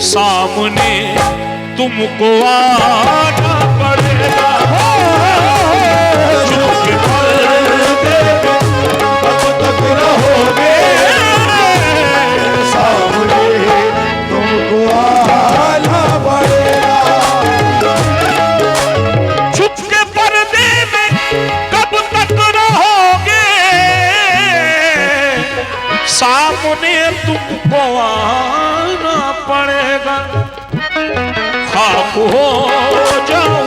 सामने तुमको आना पड़ेगा। चुपके पर्दे में कब तक रहोगे, सामने तुमको आना पड़ेगा। चुपके पर्दे में कब तक रहोगे, सामने तुमको आना पड़ेगा। खाक हो जाऊं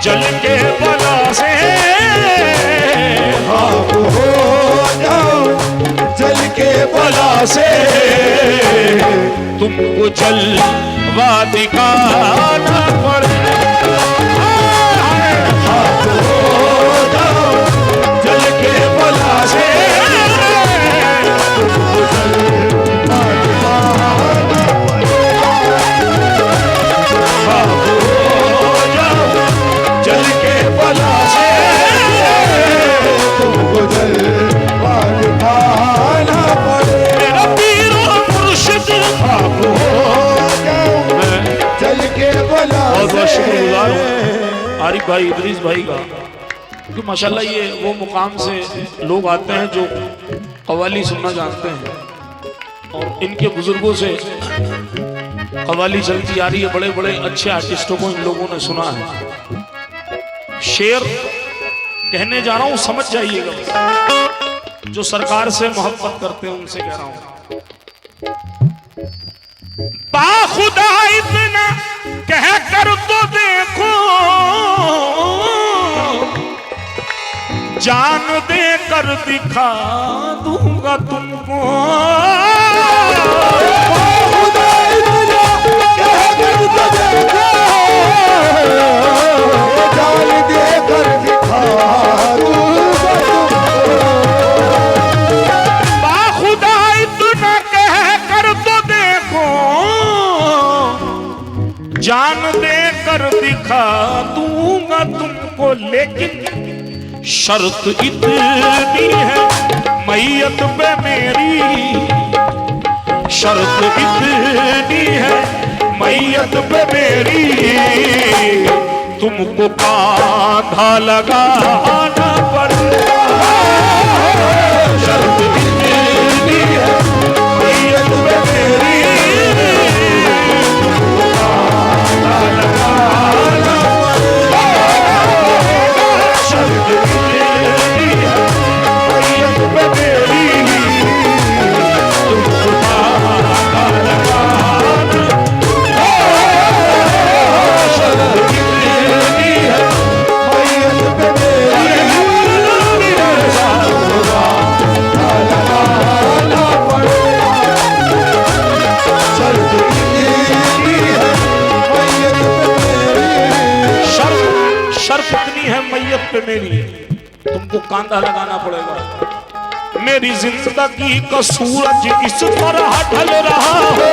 जल के बला से, खाक हो जाऊं जल के बला से, तुमको जलवा दिखाना पड़ेगा। खाक हो जाऊं जल के बला से, तुमको जलवा दिखाना पड़ेगा। खाक हो जाऊं जल के बला से, तुमको जलवा दिखाना पड़ेगा। मेरा पीर और मुर्शिद, खाक हो जाऊं जल के बला बहुत बहुत से। शुक्रगुजार हूँ आरिफ भाई, इदरीस भाई का, क्योंकि माशाल्लाह ये वो मुकाम से लोग आते हैं जो कव्वाली सुनना जानते हैं, और इनके बुजुर्गों से कव्वाली चलती आ रही है। बड़े बड़े अच्छे आर्टिस्टों को इन लोगों ने सुना है। शेर कहने जा रहा हूं, समझ जाइएगा। जो सरकार से मोहब्बत करते हैं उनसे कह रहा हूं। बाखुदा इतना कह कर तो देखो, जान दे कर दिखा दूंगा तुमको। खुदा इतना कह कर तो देखो, जान दे कर दिखा दूंगा तुमको। बाखुदा इतना कह कर तो देखो, जान दे कर दिखा दूंगा तुमको। लेकिन शर्त इतनी है मैयत पे मेरी, शर्त इतनी है मैयत पे मेरी, तुमको कांधा लगाना पड़ेगा। शर्त इतनी है मैयत पे मेरी, तुमको कांधा लगाना पड़ेगा। शर्त इतनी है मैयत पे मेरी, तुमको कांधा लगाना। शर्त इतनी है मैयत पे मेरी, लगाना पड़ेगा। शर्त इतनी है मैयत पे मेरी, शर्त इतनी है मैयत पे मेरी, तुमको कांधा लगाना पड़ेगा। मेरी जिंदगी का सूरज इस तरह ढल रहा हो,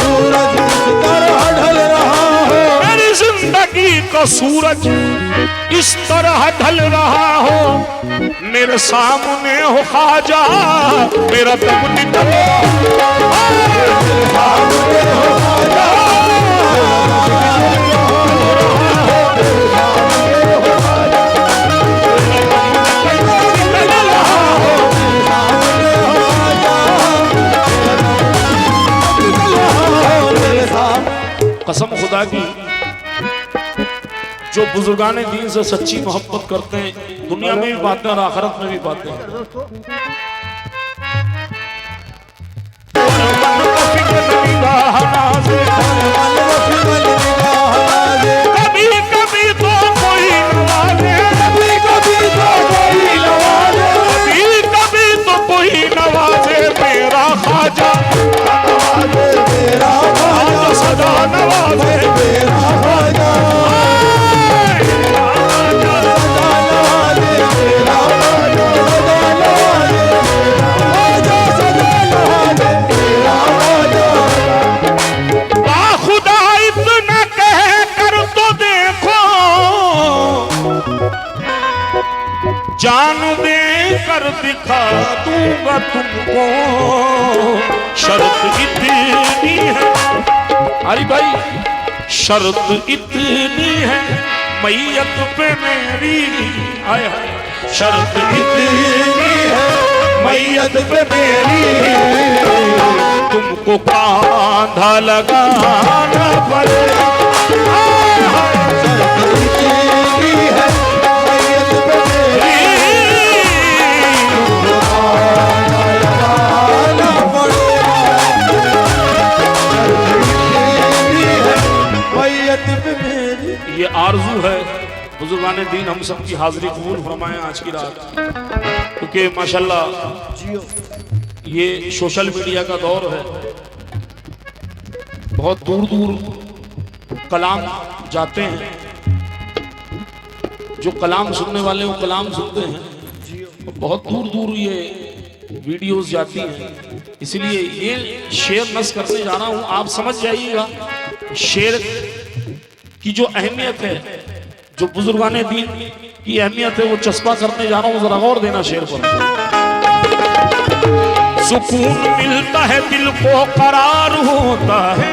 सूरज इस तरह ढल रहा हो, मेरी जिंदगी का सूरज इस तरह ढल रहा हो। मेरे सामने हो ख्वाजा, मेरा दम निकल रहा सामने हो ख्वाजा, कसम खुदा की, जो बुजुर्गाने दीन से सच्ची मोहब्बत करते हैं, दुनिया में भी पाते हैं और आखिरत में भी पाते हैं। कभी कभी तो कोई नवाजे, कभी कभी तो कोई नवाजे, कभी कभी तो कोई नवाजे, मेरा ख्वाजा नवाजे मेरा ख्वाजा, सदा नवाजे मेरा ख्वाजा, नवाजे मेरा ख्वाजा, नवाजे सदा नवाजे मेरा ख्वाजा। बाखुदा इतना कह कर तो देखो, जान दे कर दिखा दूंगा तुमको, शर्त इतनी है। अरे भाई शर्त इतनी है मैयत पे मेरी, आया शर्त इतनी है मैयत पे मेरी, तुमको कांधा लगाना पड़ेगा। शर्त इतनी है मैयत पे मेरी, तुमको कांधा लगाना पड़ेगा। शर्त इतनी है मैयत पे मेरी। ये आरजू है बुजुर्गान दीन हम सब की हाजिरी कबूल फरमाएं आज की रात, क्योंकि माशाल्लाह ये सोशल मीडिया का दौर है, बहुत दूर दूर कलाम जाते हैं, जो कलाम सुनने वाले वो कलाम सुनते हैं, और बहुत दूर दूर ये वीडियोस जाती हैं। इसलिए ये शेर नस करने जा रहा हूँ, आप समझ जाइएगा शेर की जो अहमियत है, जो बुजुर्गाने दीन की अहमियत है, वो चस्पा करने जा रहा हूँ, जरा गौर देना शेर पर। सुकून मिलता है दिल को करार होता है,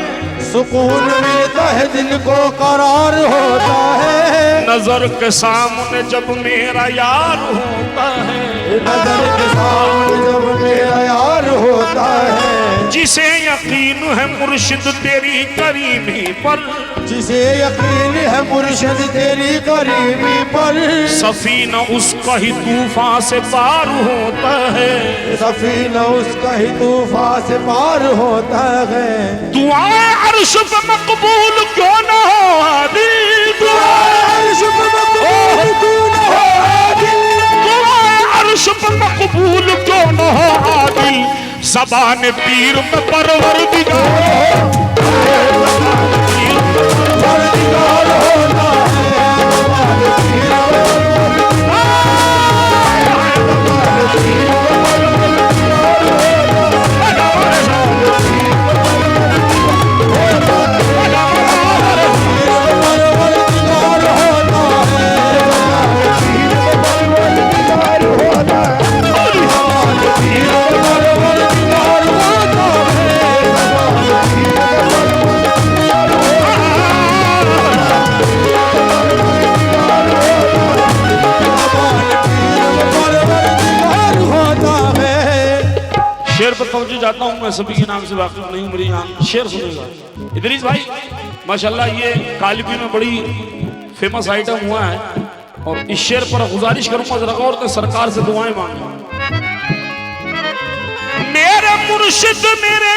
सुकून मिलता है दिल को करार होता है, नजर के सामने जब मेरा यार होता है, नजर के सामने जब मेरा यार होता है, जिसे यकीन है मुर्शिद तेरी करीबी पर, जिसे यकीन है मुर्शिद तेरी करीबी पर, सफीना उसका ही तूफान से पार होता है, सफीना उसका ही तूफान से पार होता है। दुआएं अर्श पे मकबूल क्यों न हो आदिल, दुआएं अर्श पे मकबूल क्यों न हो आदिल, दुआएं अर्श पे मकबूल क्यों न हो आदिल, ज़बान पीर में परवरदिगार होता तवज्जो जाता हूँ, मैं सभी के नाम से वाकिफ नहीं हूँ, मेरी यहाँ शेर सुनेगा इदरीस भाई। माशाल्लाह ये कालिबी में बड़ी फेमस आइटम हुआ है, और इस शेर पर गुजारिश करूंगा जरा गौर से सरकार से दुआएं मांगे। मेरे मुर्शिद मेरे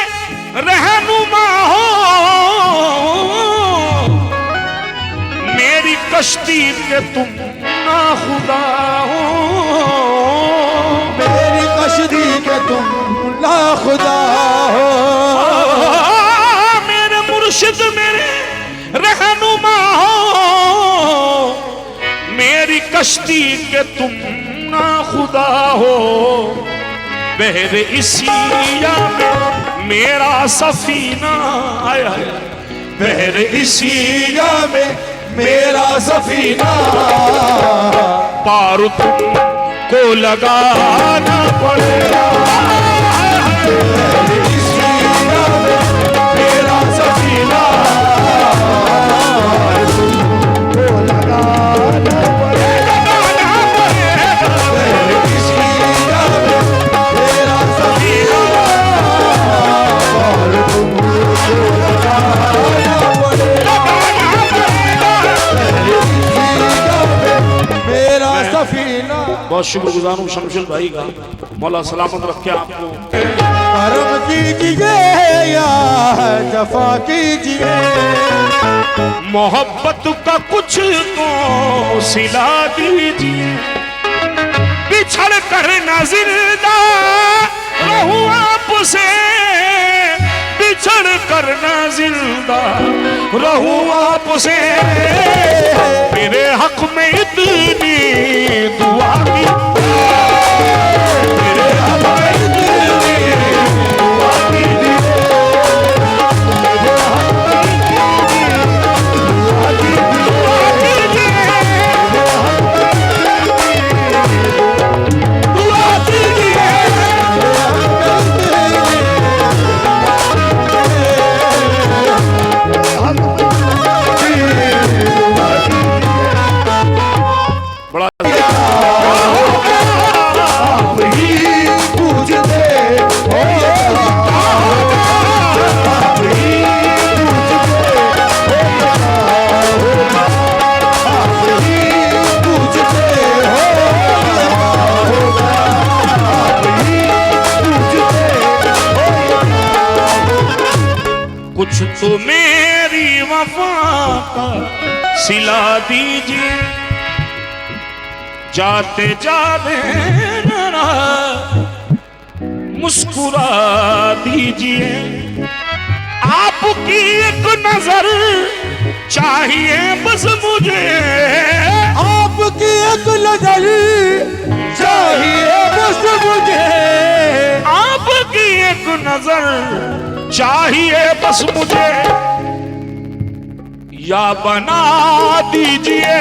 रहनुमा हो, मेरी कश्ती के तुम ना खुदा हो, मेरी कश्ती के तुम ना खुदा हो, मेरे मुर्शिद मेरे रहनुमा हो, मेरी कश्ती के तुम ना खुदा हो, बहरे इसिया में मेरा सफीना आया, बहरे इसिया में मेरा सफीना, पार तुमको लगाना पड़ेगा, बहरे इसिया में मेरा सफीना, तुमको लगाना पड़ेगा, बहरे इसिया में मेरा सफीना, और तुमको लगाना पड़ेगा, बहरे इसिया में मेरा सफीना। बहुत शुक्रगुजार हूँ शमशेर भाई का, मौला सलामत रखे आपको। करम कीजिए या जफा कीजिए, मोहब्बत का कुछ तो सिला दीजिए, बिछड़ कर न जिंदा रहूं आपसे, बिछड़ कर न जिंदा रहूं आपसे, मेरे हक में इतनी दुआ की, मेरे हक में इतनी दुआ कीजिए, तो मेरी वफा का सिला दीजिए, जाते जाते जरा मुस्कुरा दीजिए। आपकी एक नजर चाहिए बस मुझे, आपकी एक नजर चाहिए बस मुझे, आपकी एक नजर चाहिए बस मुझे, या बना दीजिए